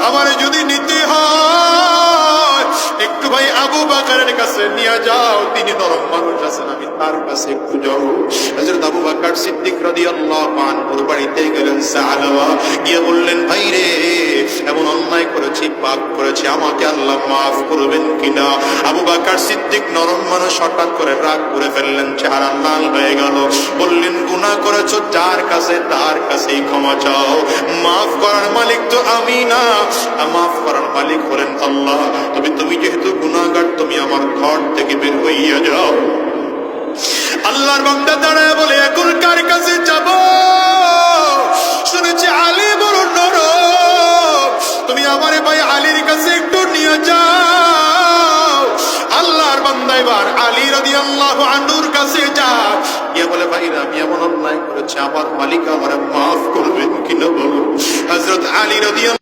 আমার যদি নিতে হয় একটু ভাই আবু বকরের কাছে নিয়ে যাও, তিনি নরম মানুষ আছেন, আমি তার কাছে একটু যাও। হযরত আবু বকর সিদ্দিক রাদিয়াল্লাহু আনহুর বাড়িতে গেলেন সাহাবা, গিয়ে বললেন, ভাই রে, এমন অন্যায় করেছি, পাপ করেছি, আমাকে আল্লাহ মাফ করবেন কিনা? আবু বকর সিদ্দিক নরম মানুষ, হঠাৎ করে রাগ করে ফেললেন, চেহারা লাল হয়ে গেল। বললেন, গুনাহ করেছো, যার কাছে তার কাছেই ক্ষমা চাও, মাফ করার মালিক তো আমি না, মাফ করার মালিক হলেন আল্লাহ। তবে তুমি যেহেতু গুনাহগার, তুমি আমার ঘর থেকে বের হইয়া যাও। আল্লাহর বান্দা দাঁড়ায় বলে, এখন কার কাছে যাব? শুনেছি আলী বড় নরম, তুমি আমার ভাই আলীর কাছে একটু নিয়ে যাও। আল্লাহর বান্দা এবার আলী রাদিয়াল্লাহু আনহুর কাছে যায়, গিয়ে বলে, ভাই আমি এমন অন্যায় করেছি, আমার মালিক আমার মাফ করবেন কিনা বলো। হযরত আলী রাদিয়াল্লাহু